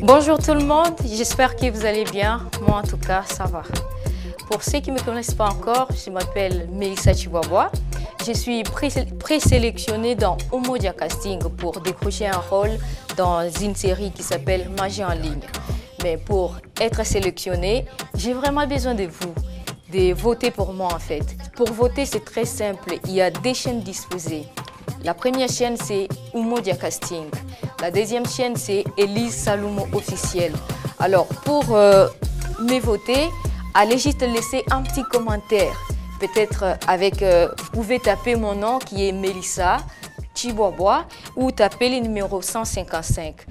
Bonjour tout le monde, j'espère que vous allez bien. Moi en tout cas, ça va. Pour ceux qui ne me connaissent pas encore, je m'appelle Melissa Chihuahua. Je suis présélectionnée dans Umoja Casting pour décrocher un rôle dans une série qui s'appelle Magie en ligne. Mais pour être sélectionnée, j'ai vraiment besoin de vous, de voter pour moi en fait. Pour voter, c'est très simple, il y a deux chaînes disposées. La première chaîne, c'est Umoja Casting. La deuxième chaîne, c'est Elise Salumo officiel. Alors, pour me voter, allez juste laisser un petit commentaire. Peut-être avec, vous pouvez taper mon nom qui est Melissa Chihuahua ou taper le numéro 155.